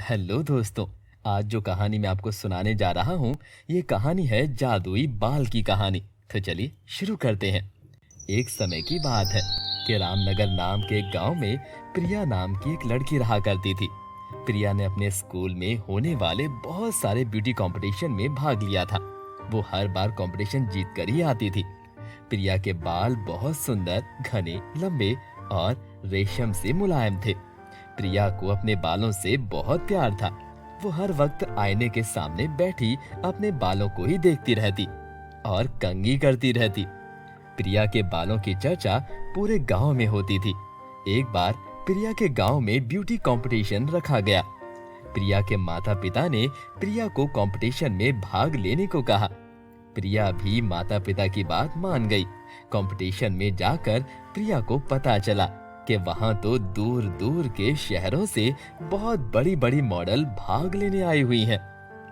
Hello दोस्तों। आज जो कहानी मैं आपको सुनाने जा रहा हूँ, ये कहानी है जादुई बाल की कहानी। तो चलिए शुरू करते हैं। एक समय की बात है कि रामनगर नाम के एक गांव में प्रिया नाम की एक लड़की रहा करती थी। प्रिया ने अपने स्कूल में होने वाले बहुत सारे ब्यूटी कंपटीशन में भाग लिया था। वो हर बार कंपटीशन जीत कर ही आती थी। प्रिया के बाल बहुत सुंदर, घने, लंबे और रेशम से मुलायम थे। प्रिया को अपने बालों से बहुत प्यार था। वो हर वक्त आईने के सामने बैठी अपने बालों को ही देखती रहती और कंघी करती रहती। प्रिया के बालों की चर्चा पूरे गांव में होती थी। एक बार प्रिया के गांव में ब्यूटी कंपटीशन रखा गया। प्रिया के माता पिता ने प्रिया को कंपटीशन में भाग लेने को कहा। प्रिया भी माता पिता की बात मान गई। कंपटीशन में जाकर प्रिया को पता चला कि वहां तो दूर दूर के शहरों से बहुत बड़ी बड़ी मॉडल भाग लेने आई हुई हैं।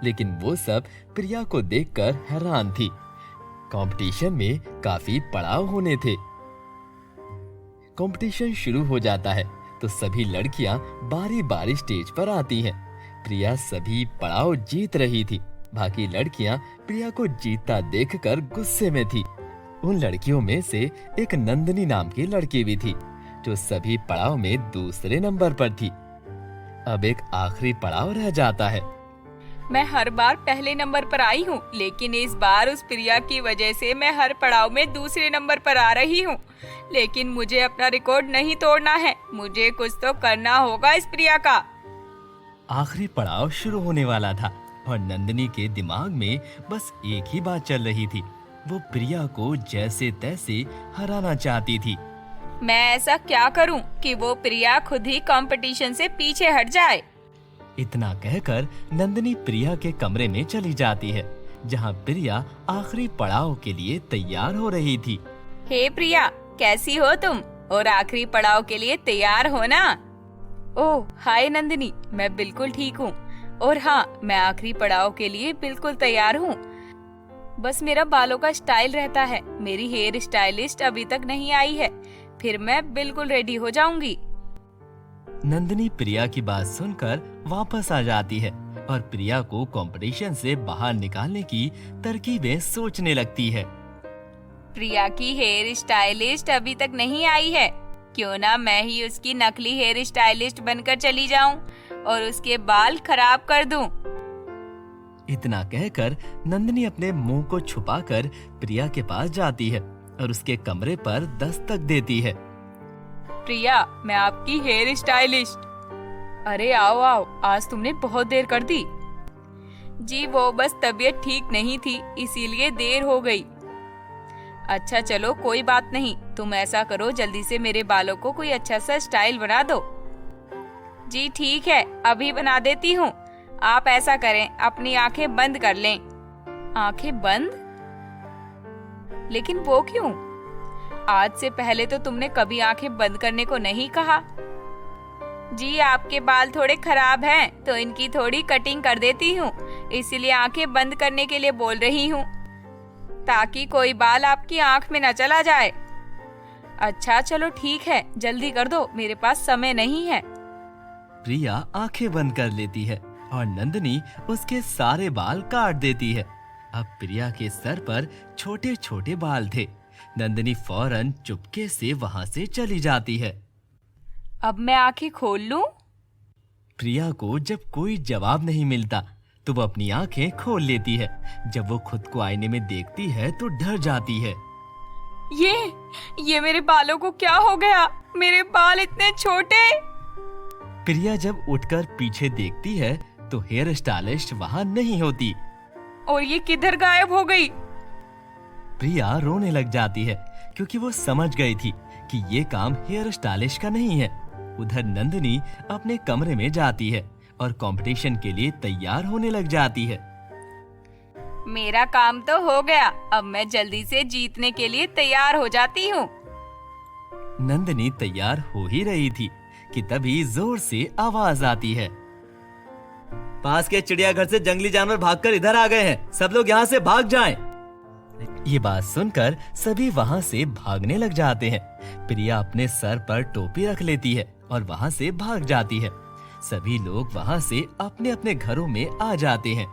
लेकिन वो सब प्रिया को देखकर हैरान थी। कंपटीशन में काफी पड़ाव होने थे। कंपटीशन शुरू हो जाता है तो सभी लड़कियां बारी बारी स्टेज पर आती हैं। प्रिया सभी पड़ाव जीत रही थी। बाकी लड़कियां प्रिया को जीतता देखकर गुस्से में थी। उन लड़कियों में से एक नंदनी नाम की लड़की भी थी, जो सभी पड़ाव में दूसरे नंबर पर थी। अब एक आखिरी पड़ाव रह जाता है। मैं हर बार पहले नंबर पर आई हूँ, लेकिन इस बार उस प्रिया की वजह से मैं हर पड़ाव में दूसरे नंबर पर आ रही हूँ। लेकिन मुझे अपना रिकॉर्ड नहीं तोड़ना है। मुझे कुछ तो करना होगा इस प्रिया का। आखिरी पड़ाव शुरू होने वाला था और नंदनी के दिमाग में बस एक ही बात चल रही थी। वो प्रिया को जैसे तैसे हराना चाहती थी। मैं ऐसा क्या करूं कि वो प्रिया खुद ही कंपटीशन से पीछे हट जाए। इतना कहकर नंदनी प्रिया के कमरे में चली जाती है, जहां प्रिया आखिरी पड़ाव के लिए तैयार हो रही थी। हे प्रिया, कैसी हो तुम? और आखिरी पड़ाव के लिए तैयार हो ना? ओह हाय नंदनी, मैं बिल्कुल ठीक हूँ। और हाँ, मैं आखिरी पड़ाव के लिए बिल्कुल तैयार हूँ। बस मेरा बालों का स्टाइल रहता है। मेरी हेयर स्टाइलिस्ट अभी तक नहीं आई है, फिर मैं बिल्कुल रेडी हो जाऊंगी। नंदनी प्रिया की बात सुनकर वापस आ जाती है और प्रिया को कंपटीशन से बाहर निकालने की तरकीबें सोचने लगती है। प्रिया की हेयर स्टाइलिस्ट अभी तक नहीं आई है, क्यों ना मैं ही उसकी नकली हेयर स्टाइलिस्ट बनकर चली जाऊं और उसके बाल खराब कर दूं। इतना कहकर नंदनी अपने मुंह को छुपाकर प्रिया के पास जाती है और उसके कमरे पर दस्तक देती है। प्रिया, मैं आपकी हेयर स्टाइलिस्ट। अरे आओ आओ, आज तुमने बहुत देर कर दी। जी वो बस तबीयत ठीक नहीं थी, इसीलिए देर हो गई। अच्छा चलो कोई बात नहीं, तुम ऐसा करो जल्दी से मेरे बालों को कोई अच्छा सा स्टाइल बना दो। जी ठीक है, अभी बना देती हूँ। आप ऐसा करें, अपनी आंखें बंद कर लें। आंखें बंद? लेकिन वो क्यों? आज से पहले तो तुमने कभी आंखें बंद करने को नहीं कहा। जी आपके बाल थोड़े खराब हैं, तो इनकी थोड़ी कटिंग कर देती हूँ, इसीलिए आंखें बंद करने के लिए बोल रही हूँ, ताकि कोई बाल आपकी आंख में न चला जाए। अच्छा चलो ठीक है, जल्दी कर दो, मेरे पास समय नहीं है। प्रिया आंखें बंद कर लेती है और नंदनी उसके सारे बाल काट देती है। अब प्रिया के सर पर छोटे छोटे बाल थे। नंदनी फौरन चुपके से वहां से चली जाती है। अब मैं आंखें खोल लूं? प्रिया को जब कोई जवाब नहीं मिलता तो वो अपनी आंखें खोल लेती है। जब वो खुद को आईने में देखती है तो डर जाती है। ये मेरे बालों को क्या हो गया? मेरे बाल इतने छोटे। प्रिया जब उठकर पीछे देखती है तो हेयर स्टाइलिस्ट वहां नहीं होती। और ये किधर गायब हो गई? प्रिया रोने लग जाती है, क्योंकि वो समझ गई थी कि ये काम हेयर स्टाइलिस्ट का नहीं है। उधर नंदनी अपने कमरे में जाती है और कंपटीशन के लिए तैयार होने लग जाती है। मेरा काम तो हो गया, अब मैं जल्दी से जीतने के लिए तैयार हो जाती हूँ। नंदनी तैयार हो ही रही थी कि तभी जोर से आवाज आती है। पास के चिड़ियाघर से जंगली जानवर भागकर इधर आ गए हैं, सब लोग यहाँ से भाग जाएं। ये बात सुनकर सभी वहाँ से भागने लग जाते हैं। प्रिया अपने सर पर टोपी रख लेती है और वहाँ से भाग जाती है। सभी लोग वहाँ से अपने अपने घरों में आ जाते हैं।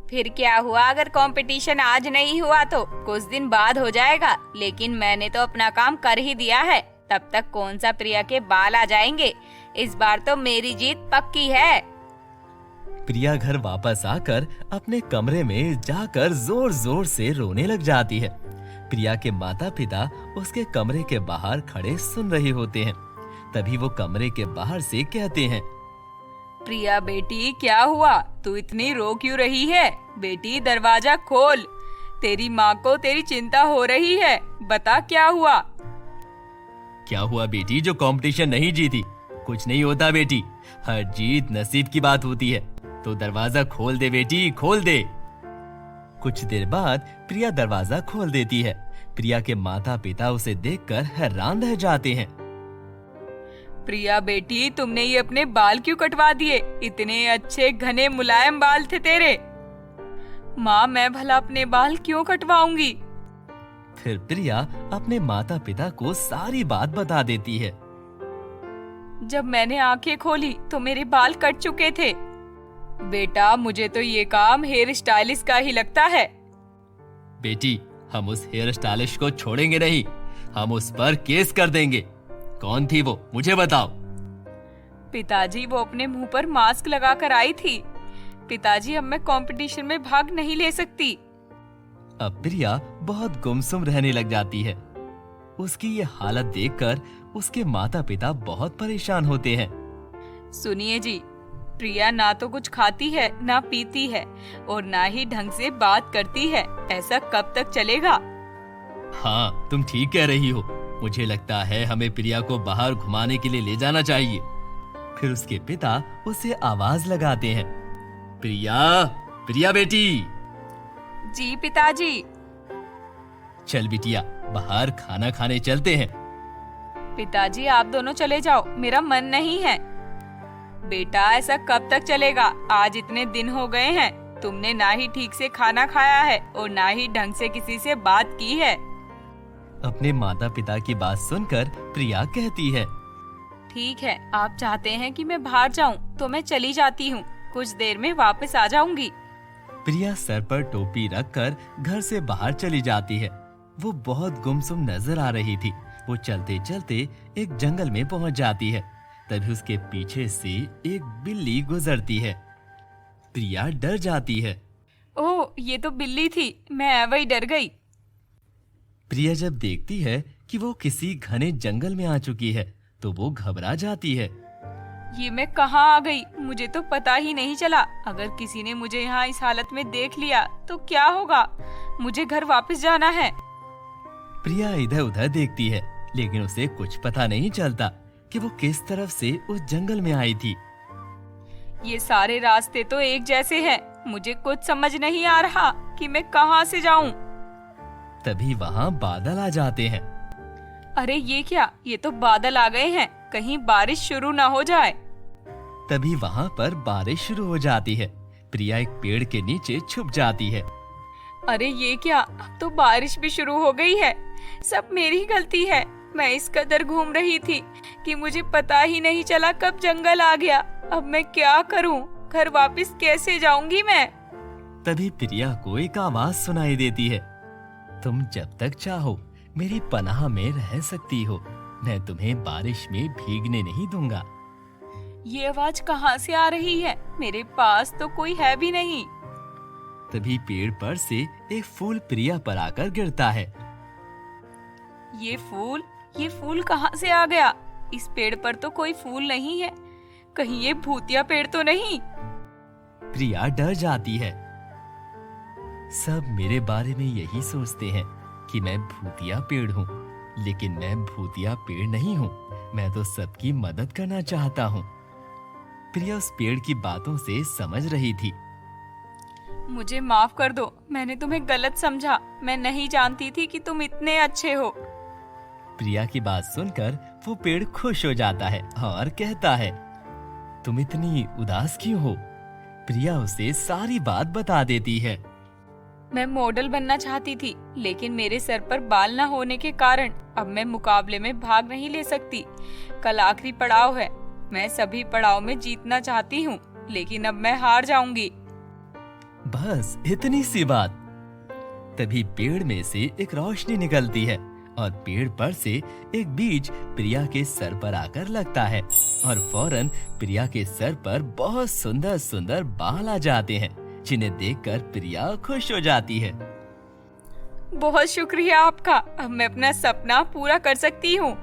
फिर क्या हुआ अगर कंपटीशन आज नहीं हुआ तो कुछ दिन बाद हो जाएगा, लेकिन मैंने तो अपना काम कर ही दिया है। तब तक कौन सा प्रिया के बाल आ जाएंगे। इस बार तो मेरी जीत पक्की है। प्रिया घर वापस आकर अपने कमरे में जाकर जोर जोर से रोने लग जाती है। प्रिया के माता पिता उसके कमरे के बाहर खड़े सुन रहे होते हैं। तभी वो कमरे के बाहर से कहते हैं, प्रिया बेटी क्या हुआ, तू इतनी रो क्यों रही है। बेटी दरवाजा खोल, तेरी माँ को तेरी चिंता हो रही है, बता क्या हुआ। क्या हुआ बेटी जो कंपटीशन नहीं जीती। कुछ नहीं होता बेटी, हर जीत नसीब की बात होती है। तो दरवाजा खोल दे बेटी, खोल दे। कुछ देर बाद प्रिया दरवाजा खोल देती है। प्रिया के माता पिता उसे देखकर हैरान रह जाते हैं। प्रिया बेटी तुमने ये अपने बाल क्यों कटवा दिए, इतने अच्छे घने मुलायम बाल थे तेरे। माँ मैं भला अपने बाल क्यों कटवाऊंगी। फिर प्रिया अपने माता पिता को सारी बात बता देती है। जब मैंने आंखें खोली तो मेरे बाल कट चुके थे। बेटा मुझे तो ये काम हेयर स्टाइलिस्ट का ही लगता है। बेटी हम उस हेयर स्टाइलिस्ट को छोड़ेंगे नहीं, हम उस पर केस कर देंगे। कौन थी वो, मुझे बताओ। पिताजी वो अपने मुंह पर मास्क लगा कर आई थी। पिताजी अब मैं कंपटीशन में भाग नहीं ले सकती। अब प्रिया बहुत गुमसुम रहने लग जाती है। उसकी ये हालत देखकर उसके माता पिता बहुत परेशान होते हैं। सुनिए जी, प्रिया ना तो कुछ खाती है ना पीती है और ना ही ढंग से बात करती है। ऐसा कब तक चलेगा। हाँ तुम ठीक कह रही हो। मुझे लगता है हमें प्रिया को बाहर घुमाने के लिए ले जाना चाहिए। फिर उसके पिता उसे आवाज लगाते हैं, प्रिया, प्रिया बेटी। जी पिताजी। चल बिटिया बाहर खाना खाने चलते हैं। पिताजी आप दोनों चले जाओ, मेरा मन नहीं है। बेटा ऐसा कब तक चलेगा। आज इतने दिन हो गए हैं, तुमने ना ही ठीक से खाना खाया है और ना ही ढंग से किसी से बात की है। अपने माता पिता की बात सुनकर प्रिया कहती है, ठीक है आप चाहते हैं कि मैं बाहर जाऊं तो मैं चली जाती हूं, कुछ देर में वापस आ जाऊंगी। प्रिया सर पर टोपी रखकर घर से बाहर चली जाती है। वो बहुत गुमसुम नजर आ रही थी। वो चलते चलते एक जंगल में पहुंच जाती है। तभी उसके पीछे से एक बिल्ली गुजरती है। प्रिया डर जाती है। ओह ये तो बिल्ली थी, मैं वही डर गई। प्रिया जब देखती है कि वो किसी घने जंगल में आ चुकी है तो वो घबरा जाती है। ये मैं कहाँ आ गई, मुझे तो पता ही नहीं चला। अगर किसी ने मुझे यहाँ इस हालत में देख लिया तो क्या होगा। मुझे घर वापस जाना है। प्रिया इधर उधर देखती है लेकिन उसे कुछ पता नहीं चलता कि वो किस तरफ से उस जंगल में आई थी। ये सारे रास्ते तो एक जैसे हैं, मुझे कुछ समझ नहीं आ रहा कि मैं कहाँ से जाऊं। तभी वहाँ बादल आ जाते हैं। अरे ये क्या, ये तो बादल आ गए हैं, कहीं बारिश शुरू ना हो जाए। तभी वहाँ पर बारिश शुरू हो जाती है। प्रिया एक पेड़ के नीचे छुप जाती है। अरे ये क्या, अब तो बारिश भी शुरू हो गई है। सब मेरी गलती है। मैं इस कदर घूम रही थी कि मुझे पता ही नहीं चला कब जंगल आ गया। अब मैं क्या करूं, घर वापस कैसे जाऊंगी मैं। तभी प्रिया को एक आवाज सुनाई देती है, तुम जब तक चाहो मेरी पनाह में रह सकती हो, मैं तुम्हें बारिश में भीगने नहीं दूंगा। ये आवाज कहाँ से आ रही है, मेरे पास तो कोई है भी नहीं। तभी पेड़ पर से एक फूल प्रिया पर आकर गिरता है। ये फूल कहाँ से आ गया। इस पेड़ पर तो कोई फूल नहीं है, कहीं ये भूतिया पेड़ तो नहीं। प्रिया डर जाती है। सब मेरे बारे में यही सोचते हैं कि मैं भूतिया पेड़ हूँ, लेकिन मैं भूतिया पेड़ नहीं हूँ। मैं तो सबकी मदद करना चाहता हूँ। प्रिया उस पेड़ की बातों से समझ रही थी। मुझे माफ कर दो, मैंने तुम्हें गलत समझा। मैं नहीं जानती थी कि तुम इतने अच्छे हो। प्रिया की बात सुनकर वो पेड़ खुश हो जाता है और कहता है, तुम इतनी उदास क्यों हो। प्रिया उसे सारी बात बता देती है। मैं मॉडल बनना चाहती थी, लेकिन मेरे सर पर बाल न होने के कारण अब मैं मुकाबले में भाग नहीं ले सकती। कल आखिरी पड़ाव है, मैं सभी पड़ाव में जीतना चाहती हूँ, लेकिन अब मैं हार जाऊंगी। बस इतनी सी बात। तभी पेड़ में से एक रोशनी निकलती है और पेड़ पर से एक बीज प्रिया के सर पर आकर लगता है और फौरन प्रिया के सर पर बहुत सुंदर सुंदर बाल आ जाते हैं, जिन्हें देखकर प्रिया खुश हो जाती है। बहुत शुक्रिया आपका, अब मैं अपना सपना पूरा कर सकती हूँ।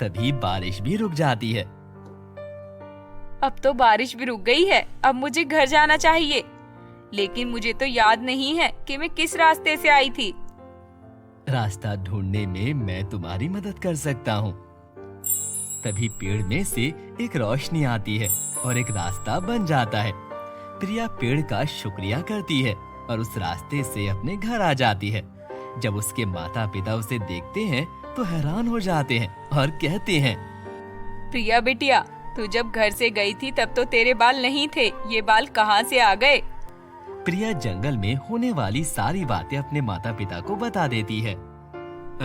तभी बारिश भी रुक जाती है। अब तो बारिश भी रुक गई है, अब मुझे घर जाना चाहिए। लेकिन मुझे तो याद नहीं है कि मैं किस रास्ते से आई थी। रास्ता ढूंढने में मैं तुम्हारी मदद कर सकता हूँ। तभी पेड़ में से एक रोशनी आती है और एक रास्ता बन जाता है। प्रिया पेड़ का शुक्रिया करती है और उस रास्ते से अपने घर आ जाती है। जब उसके माता पिता उसे देखते हैं तो हैरान हो जाते हैं और कहते हैं, प्रिया बेटिया, तू जब घर से गई थी तब तो तेरे बाल नहीं थे, ये बाल कहाँ से आ गए? प्रिया जंगल में होने वाली सारी बातें अपने माता पिता को बता देती है।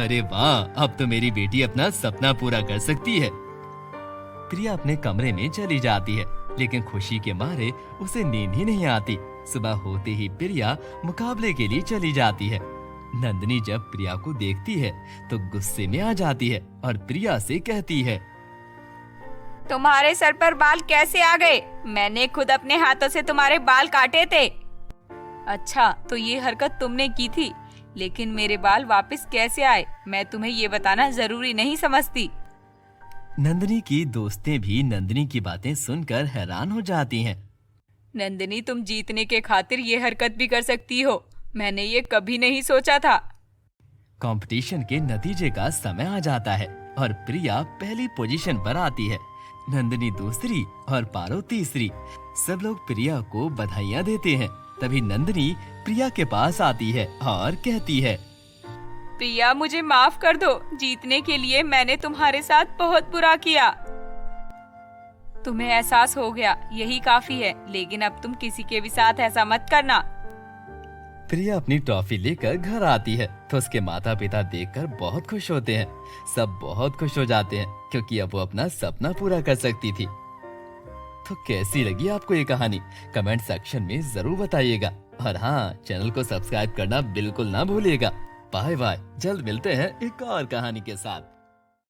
अरे वाह, अब तो मेरी बेटी अपना सपना पूरा कर सकती है। प्रिया अपने कमरे में चली जाती है, लेकिन खुशी के मारे उसे नींद ही नहीं आती। सुबह होते ही प्रिया मुकाबले के लिए चली जाती है। नंदिनी जब प्रिया को देखती है तो गुस्से में आ जाती है और प्रिया से कहती है, तुम्हारे सर पर बाल कैसे आ गए? मैंने खुद अपने हाथों से तुम्हारे बाल काटे थे। अच्छा, तो ये हरकत तुमने की थी, लेकिन मेरे बाल वापस कैसे आए, मैं तुम्हें ये बताना जरूरी नहीं समझती। नंदिनी की दोस्तें भी नंदिनी की बातें सुनकर हैरान हो जाती हैं। नंदिनी, तुम जीतने के खातिर ये हरकत भी कर सकती हो, मैंने ये कभी नहीं सोचा था। कंपटीशन के नतीजे का समय आ जाता है और प्रिया पहली पोजीशन पर आती है, नंदिनी दूसरी और पारो तीसरी। सब लोग प्रिया को बधाइयाँ देते हैं। तभी नंदिनी प्रिया के पास आती है और कहती है, प्रिया, मुझे माफ कर दो, जीतने के लिए मैंने तुम्हारे साथ बहुत बुरा किया। तुम्हें एहसास हो गया, यही काफी है, लेकिन अब तुम किसी के भी साथ ऐसा मत करना। प्रिया अपनी टॉफी लेकर घर आती है तो उसके माता पिता देखकर बहुत खुश होते हैं। सब बहुत खुश हो जाते हैं क्योंकि अब वो अपना सपना पूरा कर सकती थी। तो कैसी लगी आपको ये कहानी? कमेंट सेक्शन में जरूर बताइएगा और हाँ, चैनल को सब्सक्राइब करना बिल्कुल ना भूलिएगा। बाय बाय, जल्द मिलते हैं एक और कहानी के साथ।